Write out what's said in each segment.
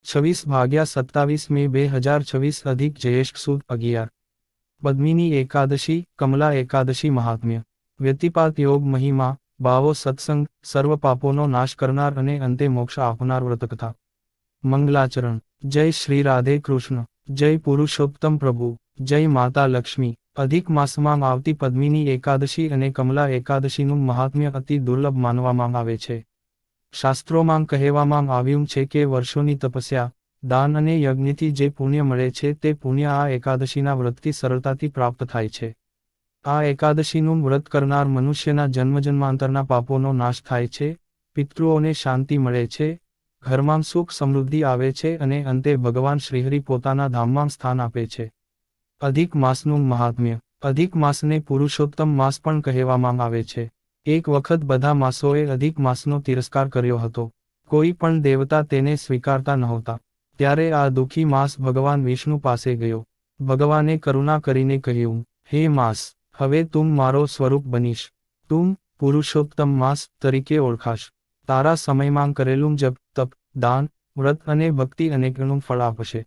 26/27 મે 2026 અધિક જયેષ્ઠ સુદ 11 પદ્મિની એકાદશી કમલા એકાદશી મહાત્મ્ય વ્યતિપાત યોગ મહિમા ભાવો સત્સંગ સર્વ પાપોનો નાશ કરનાર અને અંતે મોક્ષ આપનાર વ્રતકથા મંગલાચરણ જય શ્રી રાધે કૃષ્ણ જય પુરુષોત્તમ પ્રભુ જય માતા લક્ષ્મી અધિક માસમાં આવતી પદ્મિની એકાદશી અને કમલા એકાદશીનું મહાત્મ્ય અતિ દુર્લભ માનવામાં આવે છે. શાસ્ત્રોમાં કહેવામાં આવ્યું છે કે વર્ષોની તપસ્યા દાન અને યજ્ઞથી જે પુણ્ય મળે છે તે પુણ્ય આ એકાદશીના વ્રતથી સરળતાથી પ્રાપ્ત થાય છે. આ એકાદશીનું વ્રત કરનાર મનુષ્યના જન્મજન્માંતરના પાપોનો નાશ થાય છે, પિતૃઓને શાંતિ મળે છે, ઘરમાં સુખ સમૃદ્ધિ આવે છે અને અંતે ભગવાન શ્રીહરિ પોતાના ધામમાં સ્થાન આપે છે. અધિક માસનું મહાત્મ્ય અધિક માસને પુરુષોત્તમ માસ પણ કહેવામાં આવે છે. એક વખત બધા માસોએ અધિક માસનો તિરસ્કાર કર્યો હતો. કોઈ પણ દેવતા તેને સ્વીકારતા નહોતા. ત્યારે આ દુઃખી માસ ભગવાન વિષ્ણુ પાસે ગયો. ભગવાને કરુણા કરીને કહ્યું, હે માસ, હવે તું મારો સ્વરૂપ બનીશ. તું પુરુષોત્તમ માસ તરીકે ઓળખાશ. તારા સમયમાં કરેલું જપ, તપ, દાન, વ્રત અને ભક્તિ અનેકનું ફળ આપશે.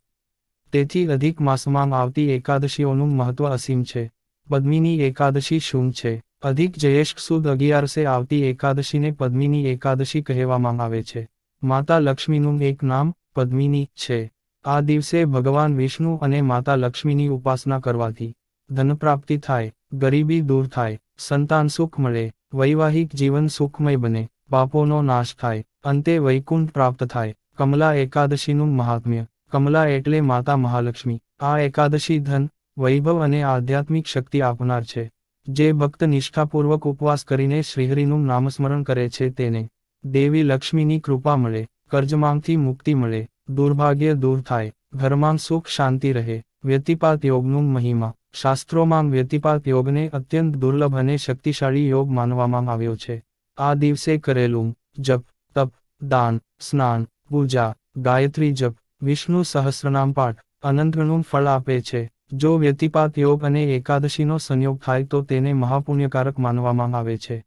તેથી અધિક માસમાં આવતી એકાદશીઓનું મહત્વ અસીમ છે. પદ્મિની એકાદશી શું છે? અધિક જયેષ્ઠ સુદ 11 આવતી એકાદશીને પદ્મિની એકાદશી કહેવામાં આવે છે. માતા લક્ષ્મીનું એક નામ પદ્મિની છે. આ દિવસે ભગવાન વિષ્ણુ અને માતા લક્ષ્મીની ઉપાસના કરવાથી ધન પ્રાપ્તિ થાય, ગરીબી દૂર થાય, સંતાન સુખ મળે, વૈવાહિક જીવન સુખમય બને, પાપોનો નાશ થાય, અંતે વૈકુંઠ પ્રાપ્ત થાય. કમલા એકાદશીનું મહાત્મ્ય કમલા એટલે માતા મહાલક્ષ્મી. આ એકાદશી ધન, વૈભવ અને આધ્યાત્મિક શક્તિ આપનાર છે. જે ભક્ત નિષ્ઠાપૂર્વક ઉપવાસ કરીને શ્રીહરિનું નામસ્મરણ કરે છે તેને દેવી લક્ષ્મીની કૃપા મળે, કર્જમાંથી મુક્તિ મળે, દુર્ભાગ્ય દૂર થાય, ઘરમાં સુખ શાંતિ રહે. વ્યતિપાત યોગનું મહિમા શાસ્ત્રોમાં વ્યતિપાત યોગને અત્યંત દુર્લભ અને શક્તિશાળી યોગ માનવામાં આવ્યો છે. આ દિવસે કરેલું જપ, તપ, દાન, સ્નાન, પૂજા, ગાયત્રી જપ, વિષ્ણુ સહસ્રનામ પાઠ અનંતનું ફળ આપે છે. જો વ્યતિપાત યોગ અને એકાદશીનો સંયોગ થાય તો તેને મહાપુણ્યકારક માનવામાં આવે છે.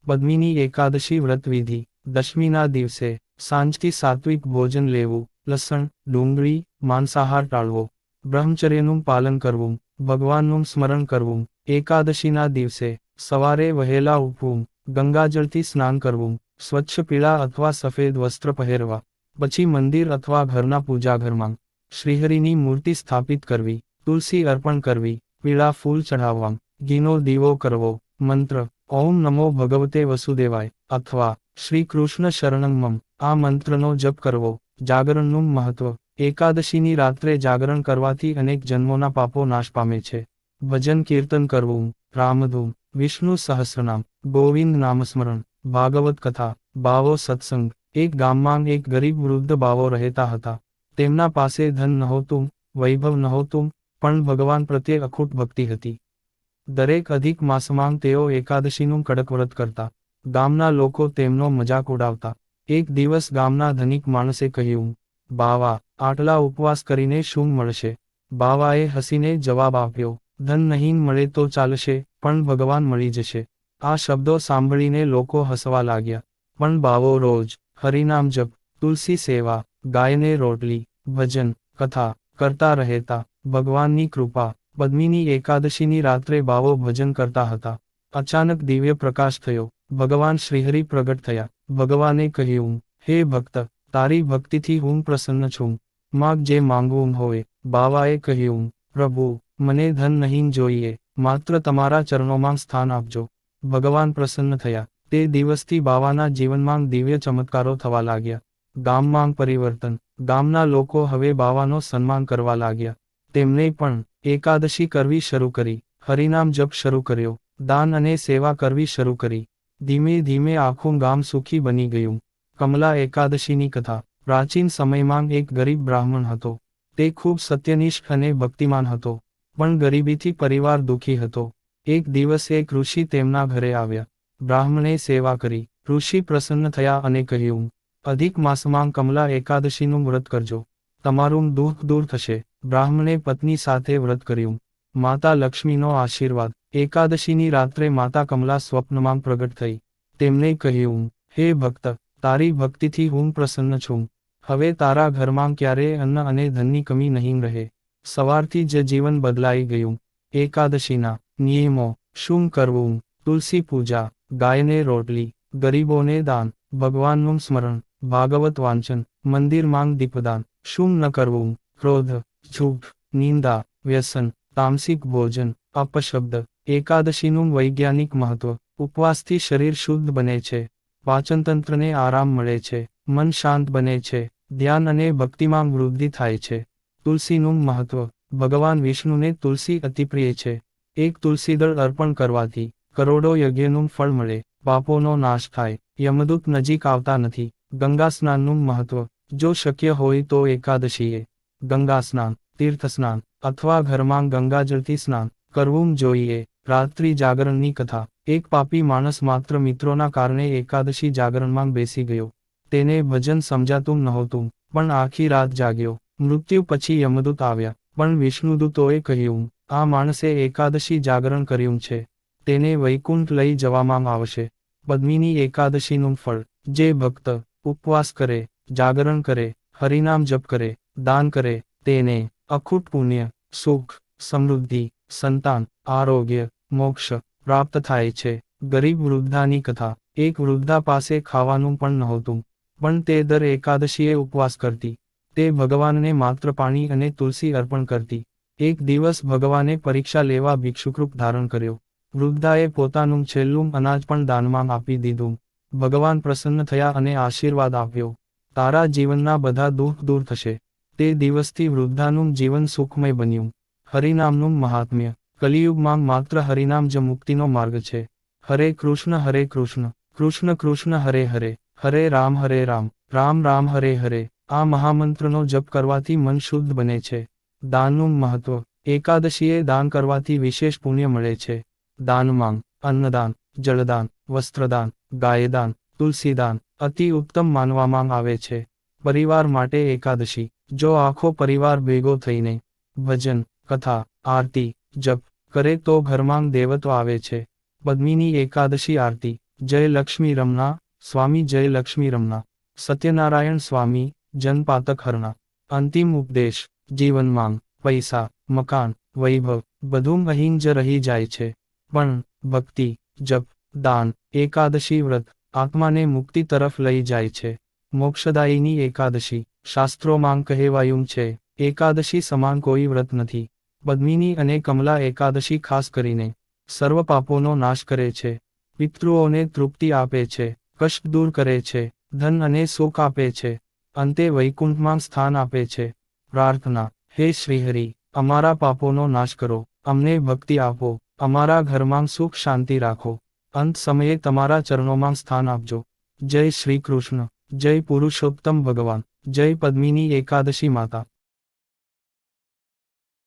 પદ્મિની એકાદશી વ્રતવિધિ દશમીના દિવસે સાંજથી સાત્વિક ભોજન લેવું, લસણ, ડુંગળી, માંસાહાર ટાળવો, બ્રહ્મચર્યનું પાલન કરવું, ભગવાનનું સ્મરણ કરવું. એકાદશીના દિવસે સવારે વહેલા ઉઠવું, ગંગાજળથી સ્નાન કરવું, સ્વચ્છ પીળા અથવા સફેદ વસ્ત્ર પહેરવા, પછી મંદિર અથવા ઘરના પૂજાઘરમાં શ્રીહરિની મૂર્તિ સ્થાપિત કરવી, તુલસી અર્પણ કરવી, પીળા ફૂલ ચઢાવવા, ઘીનો દીવો કરવો, મંત્ર ઓમ નમો ભગવતે વસુદેવાય અથવા શ્રી કૃષ્ણ શરણં મમ આ મંત્રનો જપ કરવો. જાગરણનું મહત્વ એકાદશીની રાત્રે જાગરણ કરવાથી અનેક જન્મોના પાપો નાશ પામે છે. ભજન કીર્તન કરવું, રામધૂન, વિષ્ણુ સહસ્રનામ, ગોવિંદ નામસ્મરણ, ભાગવત કથા, ભાવો સત્સંગ. એક ગામમાં એક ગરીબ વૃદ્ધ ભાવો રહેતા હતા. તેમના પાસે ધન નહોતું, વૈભવ નહોતું, પણ ભગવાન પ્રત્યે અખૂટ ભક્તિ હતી. દરેક અધિક માસમાં તેઓ એકાદશીનું કડક વ્રત કરતા. ગામના લોકો તેમનો મજાક ઉડાવતા. એક દિવસ ગામના ધનિક માણસે કહ્યું, બાવા, આટલા ઉપવાસ કરીને શું મળશે? બાવાએ હસીને જવાબ આપ્યો, ધન નહીં મળે તો ચાલશે, પણ ભગવાન મળી જશે. આ શબ્દો સાંભળીને લોકો હસવા લાગ્યા. પણ બાવો રોજ હરિનામ જપ, તુલસી સેવા, ગાયને રોટલી, ભજન, કથા કરતા રહેતા. ભગવાનની કૃપા પદ્મિની એકાદશીની રાત્રે બાવો ભજન કરતા હતા. અચાનક દિવ્ય પ્રકાશ થયો. ભગવાન શ્રીહરિ પ્રગટ થયા. ભગવાને કહ્યું, હે ભક્ત, તારી ભક્તિથી હું પ્રસન્ન છું. માગ જે માંગવું હોય. બાવાએ કહ્યું, પ્રભુ, મને ધન નહીં જોઈએ, માત્ર તમારા ચરણોમાં સ્થાન આપજો. ભગવાન પ્રસન્ન થયા. તે દિવસથી બાવાના જીવનમાં દિવ્ય ચમત્કારો થવા લાગ્યા. ગામમાં પરિવર્તન ગામના લોકો હવે બાવાનો સન્માન કરવા લાગ્યા. તેમણે પણ એકાદશી કરવી શરૂ કરી, હરિનામ જપ શરૂ કર્યો, દાન અને સેવા કરવી શરૂ કરી. ધીમે ધીમે આખું ગામ સુખી બની ગયું. કમલા એકાદશીની કથા પ્રાચીન સમયમાં એક ગરીબ બ્રાહ્મણ હતો. તે ખૂબ સત્યનિષ્ઠ અને ભક્તિમાન હતો, પણ ગરીબીથી પરિવાર દુઃખી હતો. એક દિવસ એક ઋષિ તેમના ઘરે આવ્યા. બ્રાહ્મણે સેવા કરી. ઋષિ પ્રસન્ન થયા અને કહ્યું, અધિક માસમાં કમલા એકાદશીનું વ્રત કરજો, તમારું દુઃખ દૂર થશે. બ્રાહ્મણે પત્ની સાથે વ્રત કર્યું. માતા લક્ષ્મીનો આશીર્વાદ એકાદશીની રાત્રે માતા કમલા સ્વપ્નમાં પ્રગટ થઈ. તેમણે કહ્યું, હે ભક્ત, તારી ભક્તિથી હું પ્રસન્ન છું. હવે તારા ઘરમાં ક્યારેય અન્ન અને ધનની કમી નહીં રહે. સવારથી જ જીવન બદલાઈ ગયું. એકાદશીના નિયમો. શું કરવું? તુલસી પૂજા, ગાયને રોટલી, ગરીબોને દાન, ભગવાનનું સ્મરણ, ભાગવત વાંચન, મંદિરમાં દીપદાન. શું ન કરવું? ક્રોધ, ઝૂઠ, નિંદા, વ્યસન, તામસિક ભોજન, અપશબ્દ. એકાદશીનું વૈજ્ઞાનિક મહત્વ. ઉપવાસથી શરીર શુદ્ધ બને છે, પાચનતંત્રને આરામ મળે છે, મન શાંત બને છે, ધ્યાન અને ભક્તિમાં વૃદ્ધિ થાય છે. તુલસીનું મહત્વ. ભગવાન વિષ્ણુને તુલસી અતિપ્રિય છે. એક તુલસીદળ અર્પણ કરવાથી કરોડો યજ્ઞનું ફળ મળે, પાપોનો નાશ થાય, યમદૂત નજીક આવતા નથી. ગંગા સ્નાનનું મહત્વ. જો શક્ય હોય તો એકાદશીએ ગંગા સ્નાન, તીર્થસ્નાન અથવા ઘરમાં ગંગાજળથી સ્નાન કરવું જોઈએ. રાત્રિ જાગરણની કથા. એક પાપી માણસ માત્ર મિત્રોના કારણે એકાદશી જાગરણમાં બેસી ગયો. તેને ભજન સમજાતું નહોતું, પણ આખી રાત જાગ્યો. મૃત્યુ પછી યમદૂત આવ્યા, પણ વિષ્ણુદૂતોએ કહ્યું, આ માણસે એકાદશી જાગરણ કર્યું છે, તેને વૈકુંઠ લઈ જવામાં આવશે. પદ્મિની એકાદશીનું ફળ. જે ભક્ત ઉપવાસ કરે, જાગરણ કરે, હરિનામ જપ કરે, દાન કરે, તેને અખૂટ પુણ્ય, સુખ, સમૃદ્ધિ, સંતાન, આરોગ્ય, મોક્ષ પ્રાપ્ત થાય છે. ગરીબ વૃદ્ધાની કથા. એક વૃદ્ધા પાસે ખાવાનું પણ નહોતું, પણ તે દર એકાદશીએ ઉપવાસ કરતી. તે ભગવાનને માત્ર પાણી અને તુલસી અર્પણ કરતી. એક દિવસ ભગવાને પરીક્ષા લેવા ભિક્ષુકરૂપ ધારણ કર્યો. વૃદ્ધાએ પોતાનું છેલ્લું અનાજ પણ દાનમાં આપી દીધું. ભગવાન પ્રસન્ન થયા અને આશીર્વાદ આપ્યો, તારા જીવનના બધા દુઃખ દૂર થશે. તે દિવસથી વૃદ્ધાનું જીવન સુખમય બન્યું. હરિનામનું મહાત્મ્ય. કલિયુગમાં માત્ર હરિનામ જ મુક્તિનો માર્ગ છે. હરે કૃષ્ણ કૃષ્ણ કૃષ્ણ હરે હરે, હરે રામ રામ રામ હરે હરે. આ મહામંત્રનો જપ કરવાથી મન શુદ્ધ બને છે. દાનનું મહત્વ. એકાદશીએ દાન કરવાથી વિશેષ પુણ્ય મળે છે. દાનમાં અન્નદાન, જળદાન, વસ્ત્રદાન, ગાયદાન, તુલસીદાન અતિ ઉત્તમ માનવામાં આવે છે. પરિવાર માટે એકાદશી. જો આખો પરિવાર ભેગો થઈને ભજન, કથા, આરતી, જપ કરે તો ઘરમાં દેવત્વ આવે છે. પદ્મિની એકાદશી આરતી. જય લક્ષ્મી રમના સ્વામી, જય લક્ષ્મી રમના. સત્યનારાયણ સ્વામી, જનપાતક હરણા. અંતિમ ઉપદેશ. જીવનમાં પૈસા, મકાન, વૈભવ બધું અહીં જ રહી જાય છે, પણ ભક્તિ, જપ, દાન, એકાદશી વ્રત આત્માને મુક્તિ તરફ લઈ જાય છે. મોક્ષદાયીની એકાદશી. શાસ્ત્રોમાં કહેવાયું છે, એકાદશી સમાન કોઈ વ્રત નથી. પદ્મિની અને કમલા એકાદશી ખાસ કરીને સર્વ પાપોનો નાશ કરે છે, પિતૃઓને તૃપ્તિ આપે છે, કષ્ટ દૂર કરે છે, ધન અને સુખ આપે છે, અંતે વૈકુંઠમાં સ્થાન આપે છે. પ્રાર્થના. હે શ્રીહરિ, અમારા પાપોનો નાશ કરો, અમને ભક્તિ આપો, અમારા ઘરમાં સુખ શાંતિ રાખો. અંત સમયે તમારા ચરણોમાં સ્થાન આપજો. જય શ્રી કૃષ્ણ. જય પુરુષોત્તમ ભગવાન. જય પદ્મિની એકાદશી માતા.